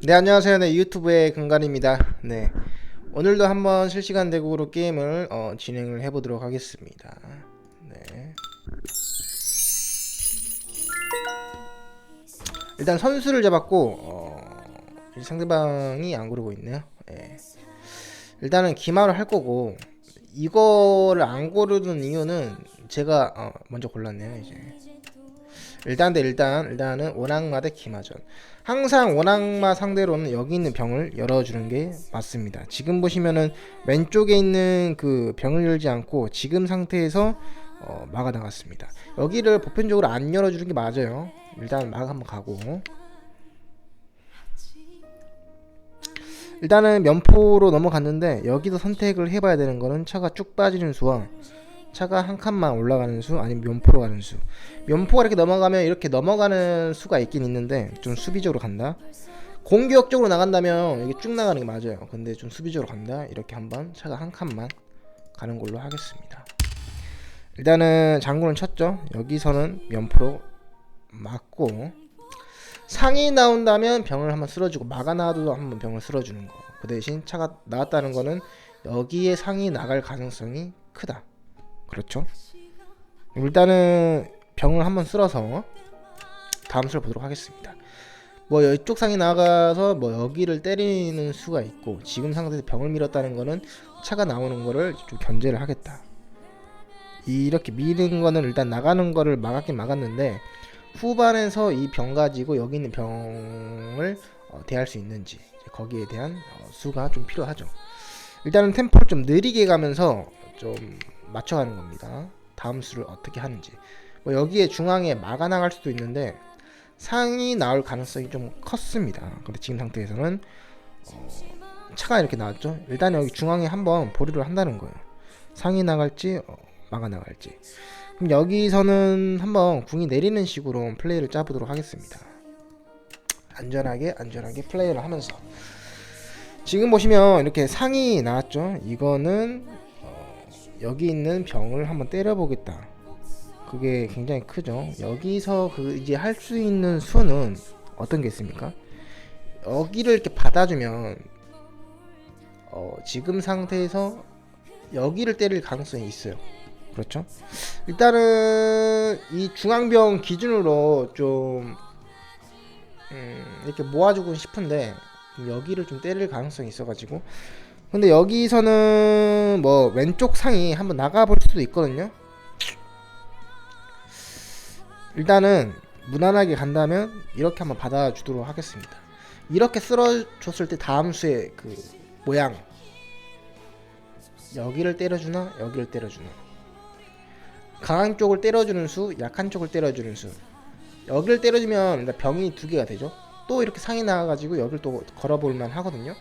네, 안녕하세요. 네, 유튜브의 근간입니다. 네, 오늘도 한번 실시간 대국으로 게임을 진행을 해보도록 하겠습니다. 네, 일단 선수를 잡았고 상대방이 안 고르고 있네요. 네, 일단은 기마를 할 거고 이거를 안 고르는 이유는 제가 먼저 골랐네요. 이제 일단은 원악마 대 기마전. 항상 원악마 상대로는 여기 있는 병을 열어주는 게 맞습니다. 지금 보시면은 왼쪽에 있는 그 병을 열지 않고 지금 상태에서 막아 나갔습니다. 여기를 보편적으로 안 열어주는 게 맞아요. 일단 막 한번 가고, 일단은 면포로 넘어갔는데 여기서 선택을 해봐야 되는 거는 차가 쭉 빠지는 수와 차가 한 칸만 올라가는 수, 아니면 면포로 가는 수. 면포가 이렇게 넘어가면 이렇게 넘어가는 수가 있긴 있는데 좀 수비적으로 간다. 공격적으로 나간다면 이게 쭉 나가는 게 맞아요. 근데 좀 수비적으로 간다. 이렇게 한번 차가 한 칸만 가는 걸로 하겠습니다. 일단은 장군을 쳤죠. 여기서는 면포로 맞고, 상이 나온다면 병을 한번 쓸어주고, 막아 놔도 한번 병을 쓸어주는 거. 그 대신 차가 나왔다는 거는 여기에 상이 나갈 가능성이 크다. 그렇죠? 일단은 병을 한번 쓸어서 다음 수를 보도록 하겠습니다. 뭐 이쪽 상이 나가서 뭐 여기를 때리는 수가 있고, 지금 상태에서 병을 밀었다는 거는 차가 나오는 거를 좀 견제를 하겠다. 이렇게 미는 거는 일단 나가는 거를 막았긴 막았는데, 후반에서 이 병 가지고 여기 있는 병을 대할 수 있는지, 거기에 대한 수가 좀 필요하죠. 일단은 템포를 좀 느리게 가면서 좀 맞춰가는 겁니다. 다음 수를 어떻게 하는지. 뭐 여기에 중앙에 막아 나갈 수도 있는데 상이 나올 가능성이 좀 컸습니다. 근데 지금 상태에서는 차가 이렇게 나왔죠. 일단 여기 중앙에 한번 보류를 한다는 거예요. 상이 나갈지 막아 나갈지. 그럼 여기서는 한번 궁이 내리는 식으로 플레이를 짜보도록 하겠습니다. 안전하게 플레이를 하면서, 지금 보시면 이렇게 상이 나왔죠. 이거는 여기 있는 병을 한번 때려보겠다. 그게 굉장히 크죠. 여기서 그 이제 할 수 있는 수는 어떤 게 있습니까? 여기를 이렇게 받아주면 지금 상태에서 여기를 때릴 가능성이 있어요. 그렇죠? 일단은 이 중앙병 기준으로 좀 이렇게 모아주고 싶은데 여기를 좀 때릴 가능성이 있어가지고, 근데 여기서는 뭐 왼쪽 상이 한번 나가볼 수도 있거든요. 일단은 무난하게 간다면 이렇게 한번 받아주도록 하겠습니다. 이렇게 쓸어줬을 때 다음 수의 그 모양, 여기를 때려주나 여기를 때려주나, 강한 쪽을 때려주는 수, 약한 쪽을 때려주는 수. 여기를 때려주면 병이 두 개가 되죠. 또 이렇게 상이 나와가지고 여기를 또 걸어볼만 하거든요.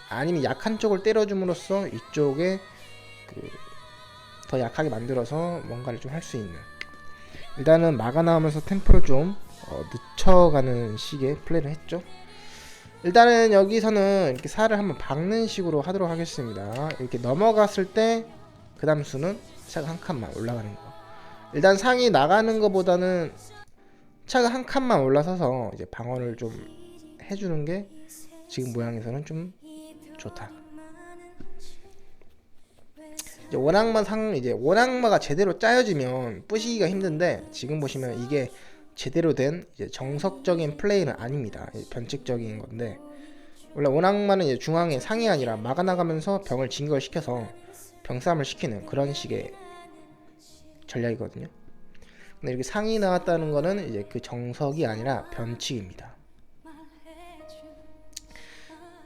아니면 약한 쪽을 때려줌으로써 이쪽에 그 더 약하게 만들어서 뭔가를 좀 할 수 있는, 일단은 막아 나오면서 템포를 좀 늦춰가는 식의 플레이를 했죠. 일단은 여기서는 이렇게 살을 한번 박는 식으로 하도록 하겠습니다. 이렇게 넘어갔을 때 그 다음 수는 차가 한 칸만 올라가는 거. 일단 상이 나가는 것보다는 차가 한 칸만 올라서서 이제 방어를 좀 해주는 게 지금 모양에서는 좀 좋다. 이제 원악마가 제대로 짜여지면 부시기가 힘든데, 지금 보시면 이게 제대로 된 이제 정석적인 플레이는 아닙니다. 변칙적인 건데, 원래 원악마는 이제 중앙에 상이 아니라 막아 나가면서 병을 진결시켜서 병싸움을 시키는 그런 식의 전략이거든요. 근데 이렇게 상이 나왔다는 거는 이제 그 정석이 아니라 변칙입니다.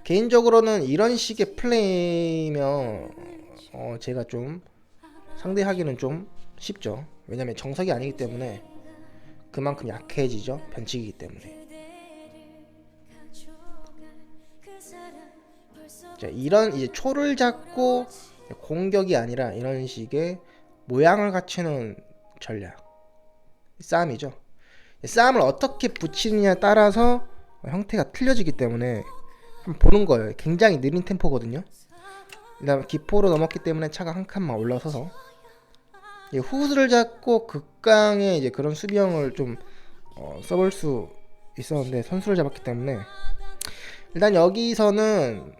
개인적으로는 이런 식의 플레이면 제가 좀 상대하기는 좀 쉽죠. 왜냐면 정석이 아니기 때문에 그만큼 약해지죠. 변칙이기 때문에. 자, 이런 이제 초를 잡고 공격이 아니라 이런 식의 모양을 갖추는 전략, 싸움이죠. 싸움을 어떻게 붙이느냐에 따라서 형태가 틀려지기 때문에 한번 보는 거예요. 굉장히 느린 템포거든요. 그다음 기포로 넘었기 때문에 차가 한 칸만 올라서서 후드를 잡고 극강의 이제 그런 수비형을 좀 써볼 수 있었는데 선수를 잡았기 때문에 일단 여기서는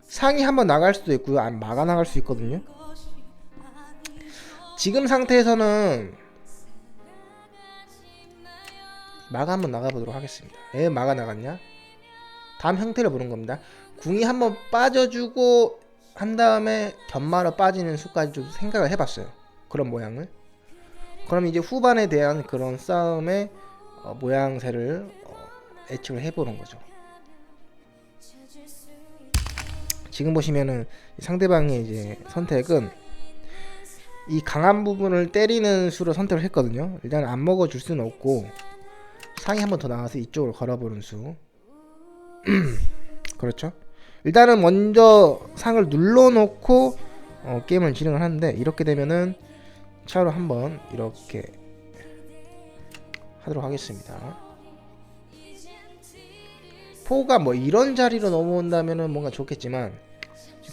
상이 한번 나갈 수도 있고요, 아니 마가 나갈 수 있거든요. 지금 상태에서는 마가 한번 나가보도록 하겠습니다. 왜 마가 나갔냐? 다음 형태를 보는 겁니다. 궁이 한번 빠져주고 한 다음에 견마로 빠지는 수까지 좀 생각을 해봤어요. 그런 모양을. 그럼 이제 후반에 대한 그런 싸움의 모양새를 예측을 해보는 거죠. 지금 보시면은 상대방의 이제 선택은 이 강한 부분을 때리는 수로 선택을 했거든요. 일단 안 먹어줄 수는 없고 상이 한번 더 나와서 이쪽으로 걸어보는 수. 그렇죠. 일단은 먼저 상을 눌러놓고 게임을 진행을 하는데, 이렇게 되면은 차로 한번 이렇게 하도록 하겠습니다. 포가 뭐 이런 자리로 넘어온다면은 뭔가 좋겠지만,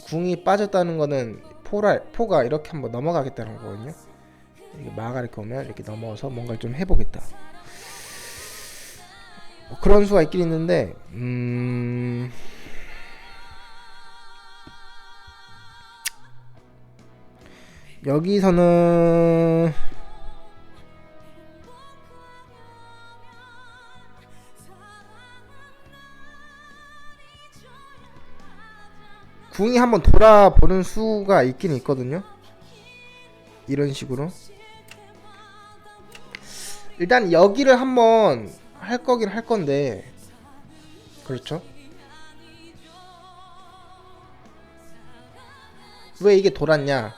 궁이 빠졌다는 거는 포가 이렇게 한번 넘어가겠다는 거거든요. 이렇게 마가 이렇게 오면 이렇게 넘어서 뭔가를 좀 해보겠다. 뭐 그런 수가 있긴 있는데, 여기서는 궁이 한번 돌아보는 수가 있긴 있거든요. 이런 식으로 일단 여기를 한번 할 거긴 할 건데, 그렇죠. 왜 이게 돌았냐?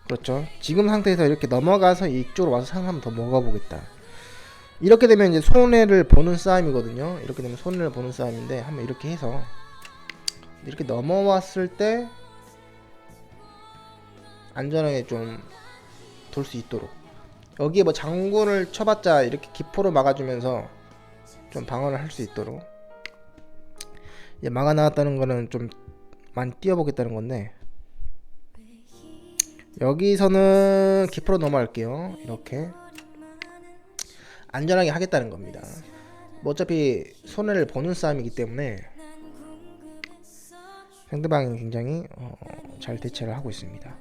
그렇죠. 지금 상태에서 이렇게 넘어가서 이쪽으로 와서 상 한번 더 먹어보겠다. 이렇게 되면 이제 손해를 보는 싸움이거든요. 이렇게 되면 손해를 보는 싸움인데, 한번 이렇게 해서 이렇게 넘어왔을 때 안전하게 좀 돌 수 있도록, 여기에 뭐 장군을 쳐봤자 이렇게 기포로 막아주면서 좀 방어를 할 수 있도록. 이제 막아 나왔다는 거는 좀 많이 뛰어보겠다는 건데, 여기서는 기포로 넘어갈게요. 이렇게 안전하게 하겠다는 겁니다. 뭐 어차피 손해를 보는 싸움이기 때문에 상대방이 굉장히 잘 대처를 하고 있습니다.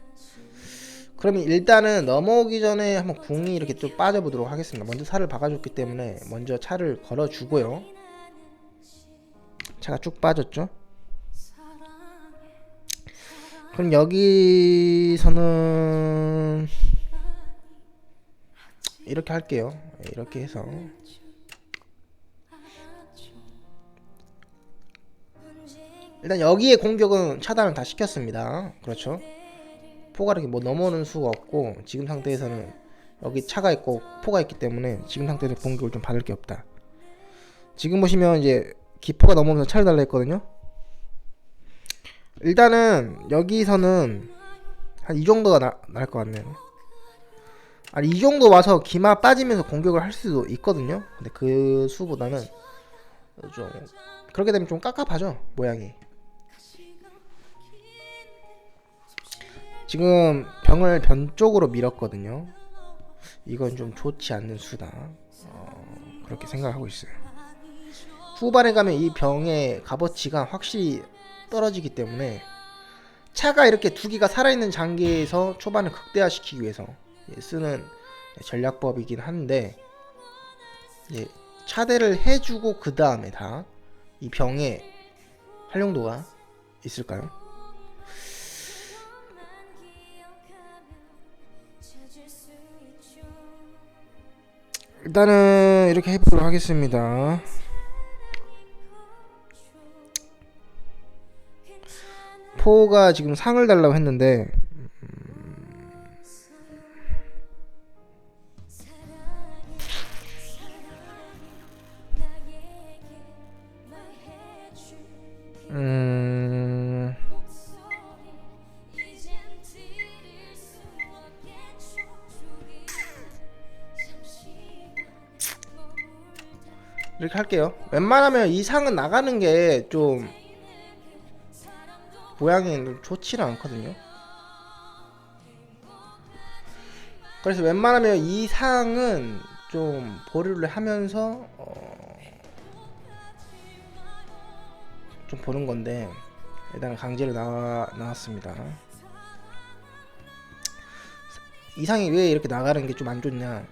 그러면 일단은 넘어오기 전에 한번 궁이 이렇게 좀 빠져보도록 하겠습니다. 먼저 살을 박아줬기 때문에 먼저 차를 걸어주고요. 차가 쭉 빠졌죠. 그럼 여기서는 이렇게 할게요. 이렇게 해서 일단 여기에 공격은 차단을 다 시켰습니다. 그렇죠. 포가 이렇게 뭐 넘어오는 수가 없고, 지금 상태에서는 여기 차가 있고 포가 있기 때문에 지금 상태에서 공격을 좀 받을 게 없다. 지금 보시면 이제 기포가 넘어오면서 차를 달라 했거든요. 일단은 여기서는 한 이 정도가 날 것 같네요. 아니, 이 정도 와서 기마 빠지면서 공격을 할 수도 있거든요. 근데 그 수보다는 좀 그렇게 되면 좀 깝깝하죠, 모양이. 지금 병을 변 쪽으로 밀었거든요. 이건 좀 좋지 않는 수다. 그렇게 생각하고 있어요. 후반에 가면 이 병의 값어치가 확실히 떨어지기 때문에 차가 이렇게 두 개가 살아있는 장기에서 초반을 극대화시키기 위해서 쓰는 전략법이긴 한데, 차대를 해주고 그 다음에 다 이 병의 활용도가 있을까요? 일단은 이렇게 해보도록 하겠습니다. 포가 지금 상을 달라고 했는데, 이렇게 할게요. 웬만하면 이 상은 나가는 게 좀 모양이 좋지는 않거든요. 그래서 웬만하면 이 상은 좀 보류를 하면서 좀 보는 건데 일단 강제로 나왔습니다. 이상이 왜 이렇게 나가는 게 좀 안 좋냐?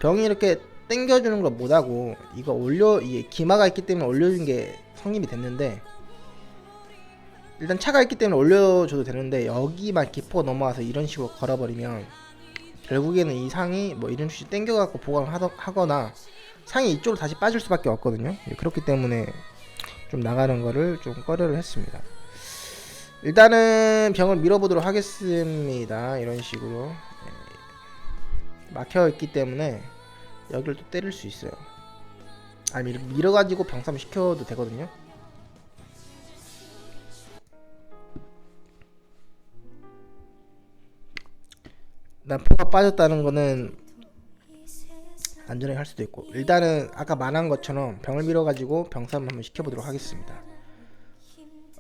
병이 이렇게 당겨주는 걸 못하고 이거 이게 기마가 있기 때문에 올려준 게 성립이 됐는데, 일단 차가 있기 때문에 올려줘도 되는데 여기만 기포가 넘어와서 이런 식으로 걸어버리면 결국에는 이 상이 뭐 이런 식으로 당겨갖고 보강을 하거나 상이 이쪽으로 다시 빠질 수밖에 없거든요. 그렇기 때문에 좀 나가는 거를 좀 꺼려를 했습니다. 일단은 병을 밀어보도록 하겠습니다. 이런 식으로 막혀있기 때문에 여기를 또 때릴 수 있어요. 아니 밀어가지고 병싸움 시켜도 되거든요. 난 포가 빠졌다는 거는 안전하게 할 수도 있고, 일단은 아까 말한 것처럼 병을 밀어가지고 병싸움 한번 시켜보도록 하겠습니다.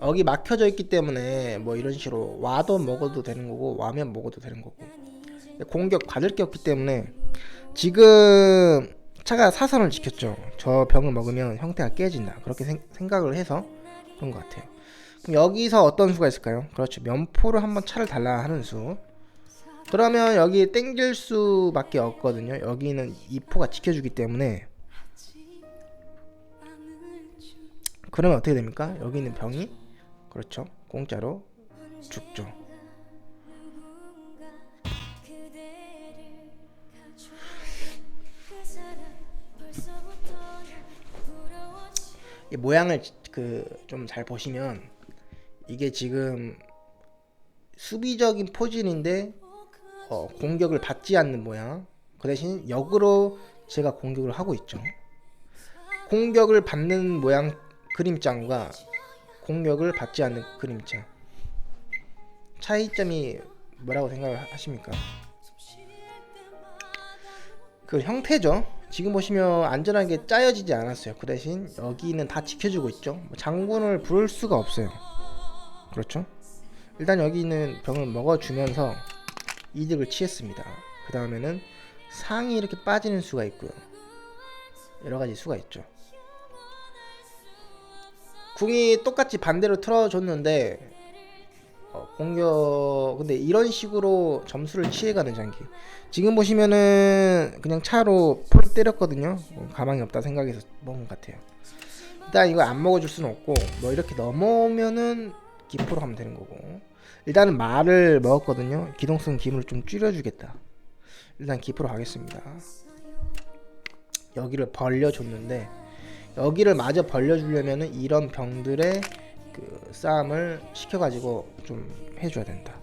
여기 막혀져 있기 때문에 뭐 이런 식으로 와도 먹어도 되는 거고 와면 먹어도 되는 거고, 공격 받을 게 없기 때문에 지금 차가 사선을 지켰죠. 저 병을 먹으면 형태가 깨진다, 그렇게 생각을 해서 그런 것 같아요. 그럼 여기서 어떤 수가 있을까요? 그렇죠, 면포를 한번 차를 달라 하는 수. 그러면 여기 땡길 수밖에 없거든요. 여기는 이 포가 지켜주기 때문에. 그러면 어떻게 됩니까? 여기 있는 병이, 그렇죠, 공짜로 죽죠. 이 모양을 좀 잘 보시면 이게 지금 수비적인 포진인데 공격을 받지 않는 모양. 그 대신 역으로 제가 공격을 하고 있죠. 공격을 받는 모양 그림장과 공격을 받지 않는 그림장, 차이점이 뭐라고 생각을 하십니까? 그 형태죠. 지금 보시면 안전하게 짜여지지 않았어요. 그 대신 여기는 다 지켜주고 있죠. 장군을 부를 수가 없어요. 그렇죠. 일단 여기 있는 병을 먹어주면서 이득을 취했습니다. 그 다음에는 상이 이렇게 빠지는 수가 있고요. 여러가지 수가 있죠. 궁이 똑같이 반대로 틀어줬는데 공격, 근데 이런 식으로 점수를 취해가는 장기. 지금 보시면은 그냥 차로 폴 때렸거든요. 가망이 없다 생각해서 먹은 것 같아요. 일단 이거 안 먹어줄 수는 없고, 뭐 이렇게 넘어오면은 기포로 하면 되는 거고. 일단은 말을 먹었거든요. 기동성 기물을 좀 줄여주겠다. 일단 기포로 가겠습니다. 여기를 벌려줬는데 여기를 마저 벌려주려면은 이런 병들의 그 싸움을 시켜가지고 좀 해줘야 된다.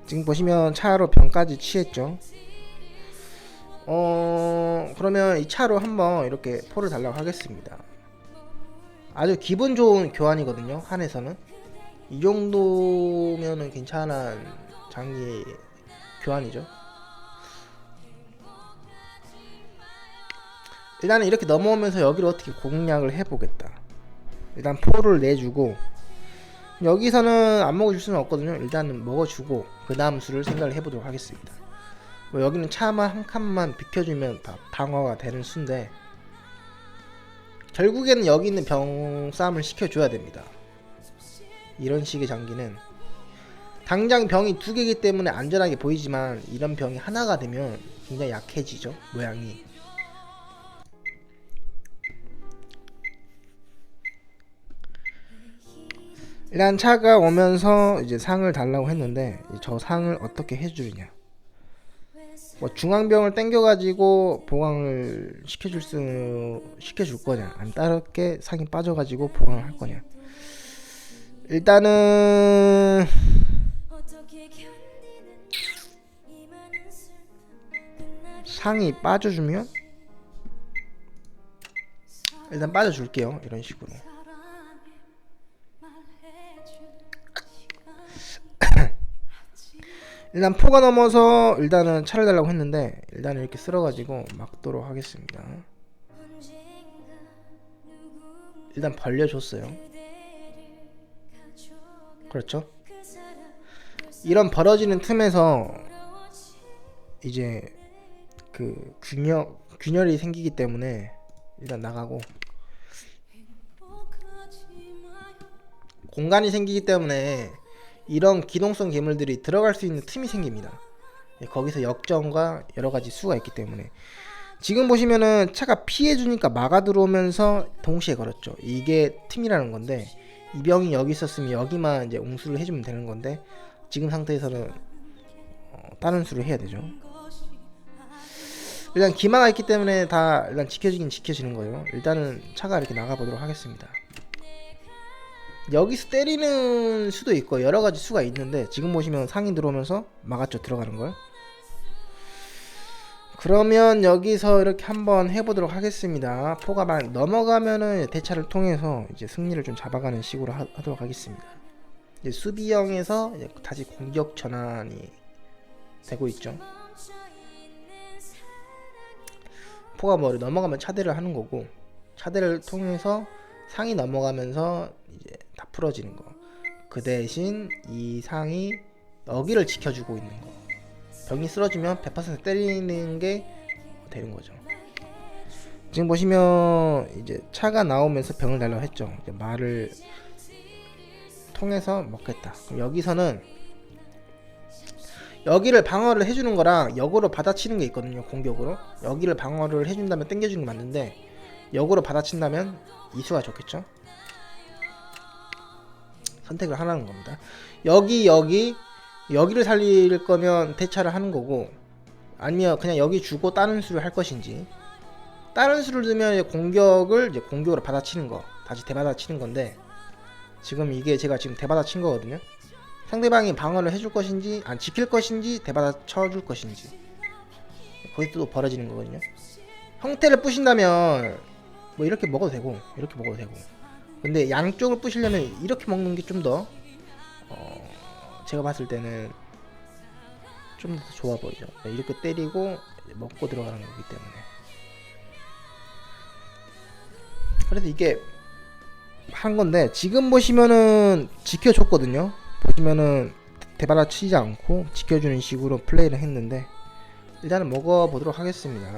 지금 보시면 차로 병까지 취했죠. 그러면 이 차로 한번 이렇게 포를 달라고 하겠습니다. 아주 기분 좋은 교환이거든요. 한에서는 이 정도면은 괜찮은 장기 교환이죠. 일단은 이렇게 넘어오면서 여기를 어떻게 공략을 해보겠다. 일단 포를 내주고, 여기서는 안 먹어줄 수는 없거든요. 일단은 먹어주고 그 다음 수를 생각을 해보도록 하겠습니다. 뭐 여기는 차만 한 칸만 비켜주면 다 방어가 되는 수인데, 결국에는 여기 있는 병 싸움을 시켜줘야 됩니다. 이런 식의 장기는 당장 병이 두 개이기 때문에 안전하게 보이지만 이런 병이 하나가 되면 굉장히 약해지죠, 모양이. 일단 차가 오면서 이제 상을 달라고 했는데 저 상을 어떻게 해주느냐. 뭐 중앙병을 땡겨가지고 보강을 시켜줄 거냐, 안 따르게 상이 빠져가지고 보강을 할 거냐. 일단은 상이 빠져주면 일단 빠져줄게요. 이런 식으로. 일단 포가 넘어서 일단은 차를 달라고 했는데 일단은 이렇게 쓸어가지고 막도록 하겠습니다. 일단 벌려줬어요. 그렇죠. 이런 벌어지는 틈에서 이제 그 균열이 생기기 때문에 일단 나가고, 공간이 생기기 때문에 이런 기동성 괴물들이 들어갈 수 있는 틈이 생깁니다. 거기서 역전과 여러가지 수가 있기 때문에 지금 보시면은 차가 피해주니까 막아 들어오면서 동시에 걸었죠. 이게 틈이라는 건데 이 병이 여기 있었으면 여기만 이제 옹수를 해주면 되는 건데 지금 상태에서는 다른 수를 해야 되죠. 일단 기마가 있기 때문에 다 일단 지켜지긴 지켜지는 거예요. 일단은 차가 이렇게 나가보도록 하겠습니다. 여기서 때리는 수도 있고 여러가지 수가 있는데 지금 보시면 상이 들어오면서 막았죠. 들어가는 걸. 그러면 여기서 이렇게 한번 해보도록 하겠습니다. 포가 막 넘어가면은 대차를 통해서 이제 승리를 좀 잡아가는 식으로 하도록 하겠습니다. 이제 수비형에서 이제 다시 공격 전환이 되고 있죠. 포가 뭐 넘어가면 차대를 하는 거고 차대를 통해서 상이 넘어가면서 이제 다 풀어지는 거. 그 대신 이 상이 여기를 지켜주고 있는 거. 병이 쓰러지면 100% 때리는 게 되는 거죠. 지금 보시면 이제 차가 나오면서 병을 달라고 했죠. 이제 말을 통해서 먹겠다. 그럼 여기서는 여기를 방어를 해주는 거랑 역으로 받아치는 게 있거든요. 공격으로 여기를 방어를 해준다면 땡겨주는 게 맞는데 역으로 받아친다면 이수가 좋겠죠. 선택을 하라는 겁니다. 여기를 살릴 거면 대차를 하는 거고 아니면 그냥 여기 주고 다른 수를 할 것인지 다른 수를 두면 공격을 이제 공격으로 받아치는 거 다시 대받아치는 건데 지금 이게 제가 지금 대받아친 거거든요. 상대방이 방어를 해줄 것인지 안 지킬 것인지 대받아쳐 줄 것인지 거기 또 벌어지는 거거든요. 형태를 부신다면 뭐 이렇게 먹어도 되고 이렇게 먹어도 되고 근데 양쪽을 부시려면 이렇게 먹는 게 좀 더 제가 봤을 때는 좀 더 좋아 보이죠. 이렇게 때리고 먹고 들어가는 거기 때문에 그래서 이게 한 건데 지금 보시면은 지켜줬거든요. 보시면은 대받아치지 않고 지켜주는 식으로 플레이를 했는데 일단은 먹어보도록 하겠습니다.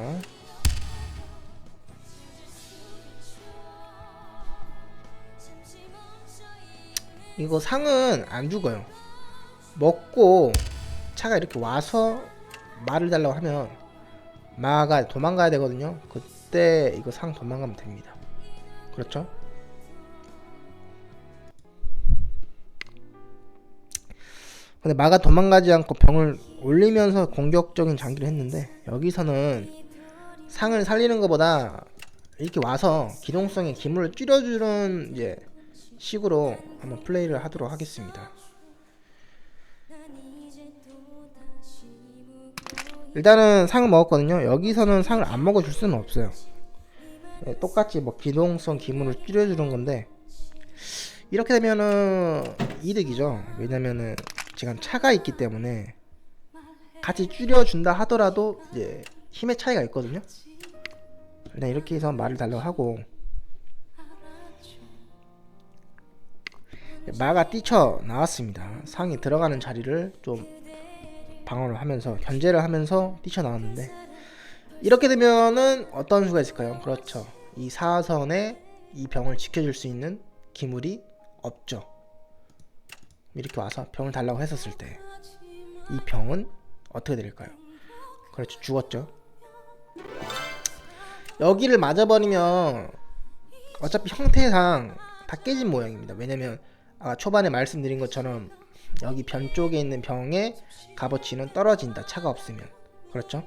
이거 상은 안 죽어요. 먹고 차가 이렇게 와서 말을 달라고 하면 마가 도망가야 되거든요. 그때 이거 상 도망가면 됩니다. 그렇죠? 근데 마가 도망가지 않고 병을 올리면서 공격적인 장기를 했는데 여기서는 상을 살리는 것보다 이렇게 와서 기동성의 기물을 줄여주는 이제 식으로 한번 플레이를 하도록 하겠습니다. 일단은 상을 먹었거든요. 여기서는 상을 안 먹어줄 수는 없어요. 똑같이 뭐 기동성 기물을 줄여주는 건데 이렇게 되면은 이득이죠. 왜냐면은 지금 차가 있기 때문에 같이 줄여준다 하더라도 이제 힘의 차이가 있거든요. 일단 이렇게 해서 말을 달라고 하고 마가 뛰쳐 나왔습니다. 상이 들어가는 자리를 좀 방어를 하면서 견제를 하면서 뛰쳐 나왔는데 이렇게 되면은 어떤 수가 있을까요? 그렇죠. 이 사선에 이 병을 지켜줄 수 있는 기물이 없죠. 이렇게 와서 병을 달라고 했었을 때 이 병은 어떻게 될까요? 그렇죠. 죽었죠. 여기를 맞아버리면 어차피 형태상 다 깨진 모양입니다. 왜냐면 아까 초반에 말씀드린 것처럼 여기 변 쪽에 있는 병의 값어치는 떨어진다. 차가 없으면. 그렇죠?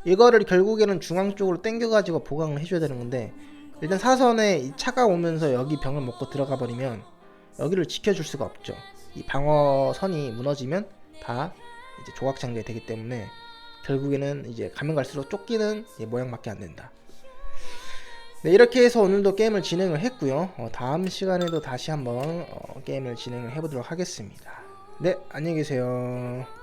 이거를 결국에는 중앙 쪽으로 당겨가지고 보강을 해줘야 되는 건데 일단 사선에 이 차가 오면서 여기 병을 먹고 들어가 버리면 여기를 지켜줄 수가 없죠. 이 방어선이 무너지면 다 이제 조각장기가 되기 때문에 결국에는 이제 가면 갈수록 쫓기는 모양밖에 안 된다. 네, 이렇게 해서 오늘도 게임을 진행을 했고요. 다음 시간에도 다시 한번 게임을 진행을 해보도록 하겠습니다. 네, 안녕히 계세요.